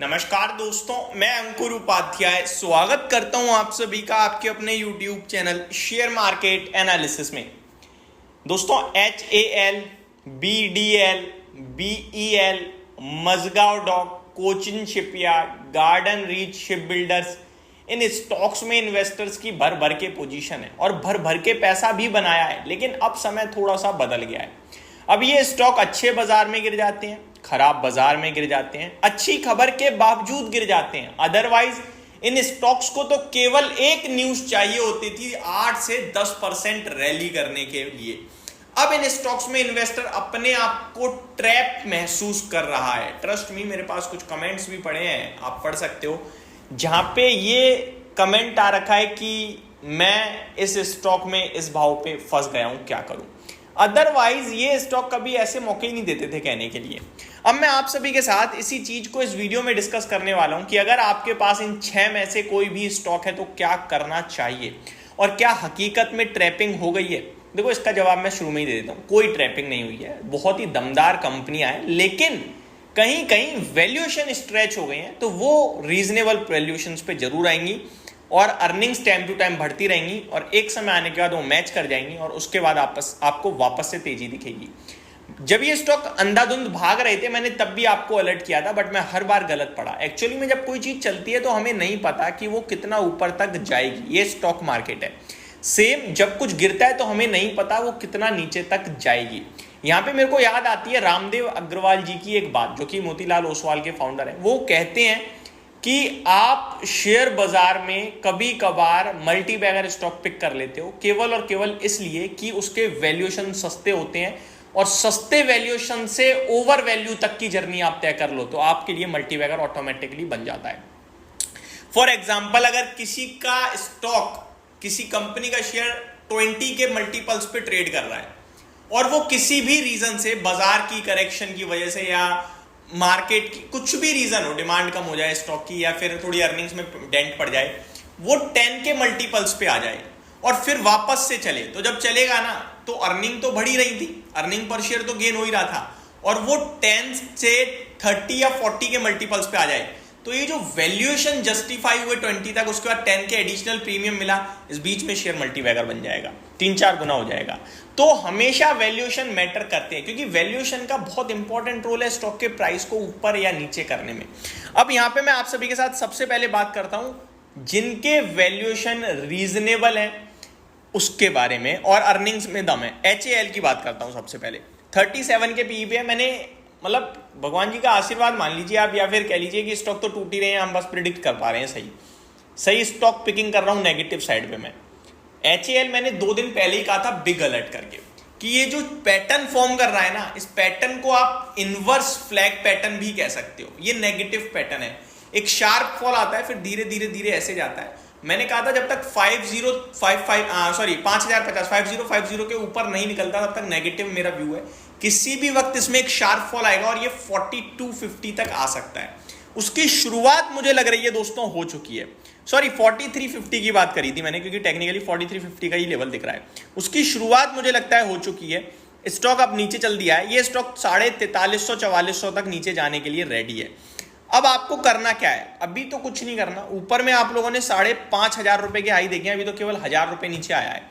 नमस्कार दोस्तों, मैं अंकुर उपाध्याय स्वागत करता हूं आप सभी का आपके अपने YouTube channel share market analysis में। दोस्तों, HAL, BDL, BEL, Mazagon dock, Cochin shipyard, garden reach ship builders, इन स्टॉक्स में इन्वेस्टर्स की भर भर के पोजीशन है और भर भर के पैसा भी बनाया है। लेकिन अब समय थोड़ा सा बदल गया है। अब ये स्टॉक अच्छे बाजार में गिर जाते हैं, खराब बाजार में गिर जाते हैं, अच्छी खबर के बावजूद गिर जाते हैं। अदरवाइज इन स्टॉक्स को तो केवल एक न्यूज चाहिए होती थी 8 से 10% रैली करने के लिए। अब इन स्टॉक्स में इन्वेस्टर अपने आप को ट्रैप महसूस कर रहा है। ट्रस्ट मी, मेरे पास कुछ कमेंट्स भी पड़े हैं, आप पढ़ सकते हो, जहां पे ये कमेंट आ रखा है कि मैं इस स्टॉक में इस भाव पे फंस गया हूं, क्या करूं। अदरवाइज ये स्टॉक कभी ऐसे मौके ही नहीं देते थे कहने के लिए। अब मैं आप सभी के साथ इसी चीज को इस वीडियो में डिस्कस करने वाला हूं कि अगर आपके पास इन 6 में से कोई भी स्टॉक है तो क्या करना चाहिए और क्या हकीकत में ट्रैपिंग हो गई है। देखो, इसका जवाब मैं शुरू में ही दे देता हूं, कोई ट्रैपिंग नहीं हुई है। बहुत ही दमदार कंपनियां हैं, लेकिन कहीं कहीं वैल्यूएशन स्ट्रेच हो गई हैं, तो वो रीजनेबल वैल्यूएशंस पे जरूर आएंगी और अर्निंग्स टाइम टू टाइम बढ़ती रहेंगी और एक समय आने के बाद वो मैच कर जाएंगी और उसके बाद आपको वापस से तेजी दिखेगी। जब ये स्टॉक अंधाधुंध भाग रहे थे, मैंने तब भी आपको अलर्ट किया था, बट मैं हर बार गलत पड़ा। एक्चुअली में जब कोई चीज चलती है तो हमें नहीं पता कि वो कितना ऊपर तक जाएगी। ये स्टॉक मार्केट है। सेम जब कुछ गिरता है तो हमें नहीं पता वो कितना नीचे तक जाएगी। यहां पे मेरे को याद आती है रामदेव अग्रवाल जी की एक बात, जो कि मोतीलाल ओसवाल के फाउंडर हैं। वो कहते हैं कि आप शेयर बाजार में कभी कभार मल्टी बैगर स्टॉक पिक कर लेते हो केवल और केवल इसलिए कि उसके वैल्यूएशन सस्ते होते हैं और सस्ते वैल्यूएशन से ओवर वैल्यू तक की जर्नी आप तय कर लो तो आपके लिए मल्टी बैगर ऑटोमेटिकली बन जाता है। फॉर एग्जाम्पल, अगर किसी का स्टॉक, किसी कंपनी का शेयर 20 के मल्टीपल्स पे ट्रेड कर रहा है और वो किसी भी रीजन से, बाजार की करेक्शन की वजह से या मार्केट की कुछ भी रीजन हो, डिमांड कम हो जाए स्टॉक की या फिर थोड़ी अर्निंग्स में डेंट पड़ जाए, वो 10 के मल्टीपल्स पे आ जाए और फिर वापस से चले, तो जब चलेगा ना तो अर्निंग तो बढ़ी रही थी, अर्निंग पर शेयर तो गेन हो ही रहा था, और वो 10 से 30 या 40 के मल्टीपल्स पे आ जाए, तो ये जो वैल्यूएशन जस्टिफाई हुए 20 तक, उसके बाद 10 के एडिशनल प्रीमियम मिला, इस बीच में शेयर मल्टीबैगर बन जाएगा, 3-4 गुना हो जाएगा। तो हमेशा वैल्यूएशन मैटर करते हैं, क्योंकि वैल्यूएशन का बहुत इंपॉर्टेंट रोल है स्टॉक के प्राइस को ऊपर या नीचे करने में। अब यहां पे मैं आप सभी के साथ सबसे पहले बात करता हूं जिनके वैल्यूएशन रीजनेबल है उसके बारे में और अर्निंग्स में दम है। HAL की बात करता हूं सबसे पहले। 37 के पीई पे मैंने, मतलब भगवान जी का आशीर्वाद मान लीजिए आप, या फिर कह लीजिए कि स्टॉक तो टूट ही रहे हैं, हम बस प्रिडिक्ट कर पा रहे हैं सही स्टॉक पिकिंग कर रहा हूं नेगेटिव साइड पे मैं। HAL मैंने 2 दिन पहले ही कहा था बिग अलर्ट करके कि ये जो पैटर्न फॉर्म कर रहा है ना, इस पैटर्न को आप इनवर्स फ्लैग पैटर्न भी कह सकते हो। ये नेगेटिव पैटर्न है, एक शार्प फॉल आता है फिर धीरे धीरे धीरे ऐसे जाता है। मैंने कहा था जब तक 5050 के ऊपर नहीं निकलता तब तक नेगेटिव मेरा व्यू है। किसी भी वक्त इसमें एक शार्प फॉल आएगा और ये 4250 तक आ सकता है। उसकी शुरुआत मुझे लग रही है दोस्तों हो चुकी है। 4350 की बात करी थी मैंने, क्योंकि टेक्निकली 4350 का ही लेवल दिख रहा है। उसकी शुरुआत मुझे लगता है हो चुकी है। स्टॉक अब नीचे चल दिया है, ये स्टॉक 4350-4400 तक नीचे जाने के लिए रेडी है। अब आपको करना क्या है? अभी तो कुछ नहीं करना। ऊपर में आप लोगों ने 5500 रुपए के हाई देखे हैं, अभी तो केवल 1000 रुपए नीचे आया है।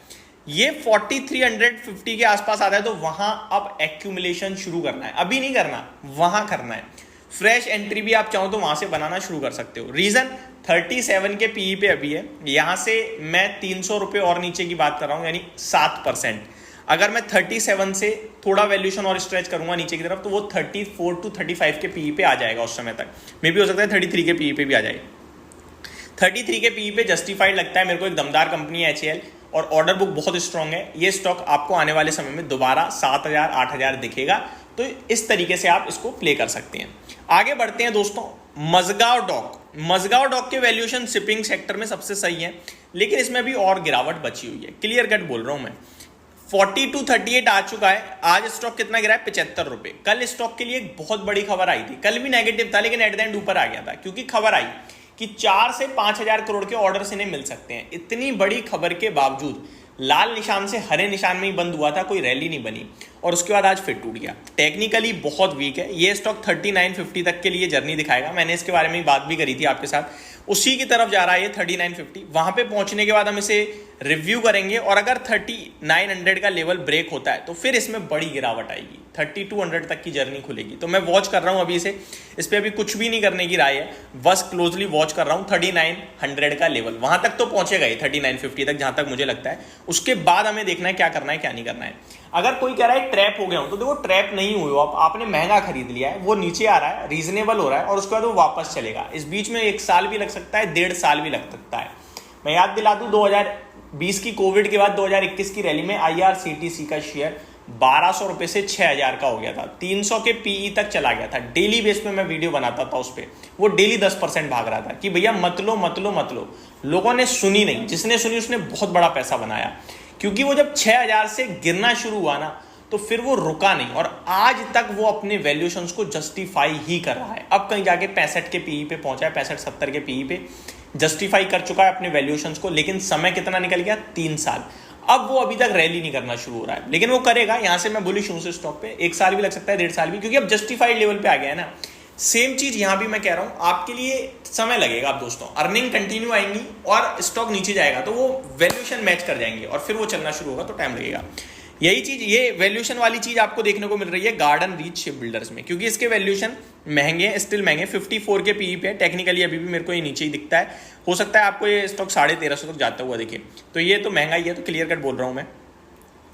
ये 4350 के आसपास आता है तो वहां अब एक्यूमुलेशन शुरू करना है, अभी नहीं करना, वहां करना है। फ्रेश एंट्री भी आप चाहो तो वहां से बनाना शुरू कर सकते हो। रीजन 37 के पीई पे अभी है, यहां से मैं 300 रुपए और नीचे की बात कर रहा हूं, यानी 7%। अगर मैं 37 से थोड़ा वैल्यूएशन और स्ट्रेच करूंगा नीचे की तरफ तो वो 34 to 35 के पीई पे आ जाएगा उस समय तक। मे भी हो सकता है 33 के पीई पे भी आ जाए। 33 के पीई पे जस्टिफाइड लगता है मेरे को। एक दमदार कंपनी है HAL और ऑर्डर बुक बहुत स्ट्रांग है। ये स्टॉक आपको आने वाले समय में दोबारा 7000-8000 दिखेगा, तो इस तरीके से आप इसको प्ले कर सकते हैं। आगे बढ़ते हैं दोस्तों, मजगांव डॉक के वैल्यूएशन शिपिंग सेक्टर में सबसे सही है, लेकिन इसमें भी और गिरावट बची हुई है। क्लियर कट बोल रहा हूं मैं। 4238 आ चुका है। आज स्टॉक कितना गिरा है? 75 रुपए। कल स्टॉक के लिए एक बहुत बड़ी खबर आई थी, कल भी नेगेटिव था लेकिन एट द एंड ऊपर आ गया था, क्योंकि खबर आई कि 4 से 5000 करोड़ के ऑर्डर्स इन्हें मिल सकते हैं। इतनी बड़ी खबर के बावजूद लाल निशान से हरे निशान में ही बंद हुआ था, कोई रैली नहीं बनी और उसके बाद आज फिर टूट गया। टेक्निकली बहुत वीक है ये स्टॉक। 3950 तक के लिए जर्नी दिखाएगा, मैंने इसके बारे में बात भी करी थी आपके साथ, उसी की तरफ जा रहा है ये 3950। वहां पे पहुंचने के बाद हम इसे रिव्यू करेंगे और अगर 3900 का लेवल ब्रेक होता है तो फिर इसमें बड़ी गिरावट आएगी, 3200 तक की जर्नी खुलेगी। तो मैं वॉच कर रहा हूं अभी इसे, इस पर अभी कुछ भी नहीं करने की राय है, बस क्लोजली वॉच कर रहा हूं 3900 का लेवल, वहां तक तो पहुंचेगा ही 3950 तक, जहां तक मुझे लगता है। उसके बाद हमें देखना है क्या करना है क्या नहीं करना है। अगर कोई कह रहा है ट्रैप हो गया हूं, तो देखो ट्रैप नहीं हुए हो आप, आपने महंगा खरीद लिया है, वो नीचे आ रहा है, रीजनेबल हो रहा है और उसके बाद वो वापस चलेगा। इस बीच में 1 साल भी लग सकता है, 1.5 साल भी लग सकता है। मैं याद दिला दूं 2020 की कोविड के बाद 2021 की रैली में IRCTC का शेयर 1200 रुपए से 6000 का हो गया था, 300 के PE तक चला गया था। डेली बेस पे मैं वीडियो बनाता था उस पर, वो डेली 10% भाग रहा था कि भैया मत लो मत लो मत लो। लोगों ने सुनी नहीं, जिसने सुनी उसने बहुत बड़ा पैसा बनाया, क्योंकि वो जब 6000 से गिरना शुरू हुआ ना तो फिर वो रुका नहीं और आज तक वो अपने वैल्यूएशंस को जस्टिफाई ही कर रहा है। अब कहीं जाके 65 के PE पे पहुंचा है, 65-70 के PE पे जस्टिफाई कर चुका है अपने वैल्यूएशंस को। लेकिन समय कितना निकल गया, 3 साल। अब वो अभी तक रैली नहीं करना शुरू हो रहा है, लेकिन वो करेगा। यहां से मैं बुलिश हूं उस स्टॉक पे, 1 साल भी लग सकता है, 1.5 साल भी, क्योंकि अब जस्टिफाइड लेवल पे आ गया है ना। सेम चीज यहां भी मैं कह रहा हूं, आपके लिए समय लगेगा। आप दोस्तों अर्निंग कंटिन्यू आएंगी और स्टॉक नीचे जाएगा तो वो वैल्यूएशन मैच कर जाएंगे और फिर वो चलना शुरू होगा, तो टाइम लगेगा। यही चीज, ये वैल्यूएशन वाली चीज आपको देखने को मिल रही है गार्डन रीच शिप बिल्डर्स में, क्योंकि इसके वैल्यूएशन महंगे हैं, स्टिल महंगे। 54 के PE पे है, टेक्निकली अभी भी मेरे को ये नीचे ही दिखता है। हो सकता है आपको ये स्टॉक 1350 तक जाता हुआ दिखे, तो ये तो महंगा ही है, तो क्लियर कट बोल रहा हूं मैं।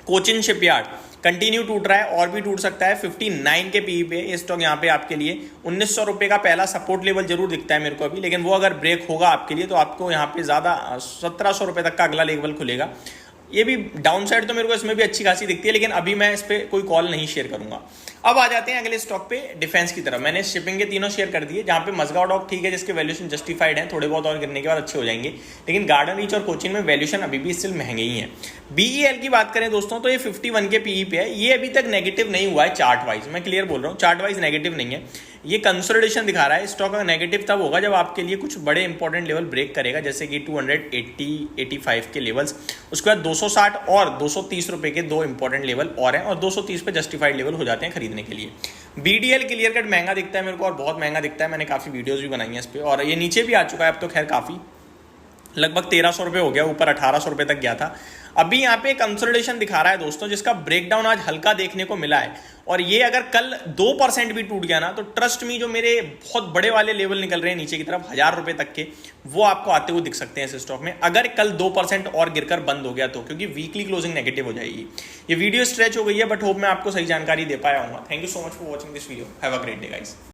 कोचिन शिपयार्ड कंटिन्यू टूट रहा है और भी टूट सकता है, 59 के PE पे ये स्टॉक यहाँ पे आपके लिए 1900 रुपए का पहला सपोर्ट लेवल जरूर दिखता है मेरे को अभी, लेकिन वो अगर ब्रेक होगा आपके लिए तो आपको यहाँ पे ज्यादा 1700 रुपए तक का अगला लेवल खुलेगा। ये भी डाउन साइड तो मेरे को इसमें भी अच्छी खासी दिखती है, लेकिन अभी मैं इस पर कोई कॉल नहीं शेयर करूंगा। अब आ जाते हैं अगले स्टॉक पे, डिफेंस की तरफ। मैंने शिपिंग के तीनों शेयर कर दिए, जहां पे मजगांव डॉक ठीक है, जिसके वैल्यूएशन जस्टिफाइड है, थोड़े बहुत और गिरने के बाद अच्छे हो जाएंगे, लेकिन गार्डन रीच और कोचिन में वैल्यूएशन अभी भी स्टिल महंगे ही हैं। BEL की बात करें दोस्तों तो ये 51 के PE पे है, ये अभी तक नेगेटिव नहीं हुआ है चार्ट वाइज, मैं क्लियर बोल रहा हूँ, चार्ट वाइज नेगेटिव नहीं है, ये कंसोलिडेशन दिखा रहा है। स्टॉक का नेगेटिव तब होगा जब आपके लिए कुछ बड़े इंपॉर्टेंट लेवल ब्रेक करेगा, जैसे कि 280-85 के लेवल्स, उसके बाद 260 और 230 रुपए के 2 इंपॉर्टेंट लेवल और हैं, और 230 पे जस्टिफाइड लेवल हो जाते हैं खरीदने के लिए। BDL क्लियर कट महंगा दिखता है मेरे को और बहुत महंगा दिखता है, मैंने काफी वीडियोस भी बनाई हैं इस पर, और ये नीचे भी आ चुका है अब तो, खैर काफी, लगभग 1300 रुपए हो गया, ऊपर 1800 रुपए तक गया था। अभी यहाँ पे कंसोलिडेशन दिखा रहा है दोस्तों, जिसका ब्रेकडाउन आज हल्का देखने को मिला है, और ये अगर कल 2% भी टूट गया ना तो ट्रस्ट मी, जो मेरे बहुत बड़े वाले लेवल निकल रहे हैं नीचे की तरफ 1000 रुपए तक के, वो आपको आते हुए दिख सकते हैं इस स्टॉक में, अगर कल 2% और गिरकर बंद हो गया तो, क्योंकि वीकली क्लोजिंग नेगेटिव हो जाएगी। ये वीडियो स्ट्रेच हो गई है, बट होप मैं आपको सही जानकारी दे पाया हूँ। Thank you so much for watching this video, have a great day guys.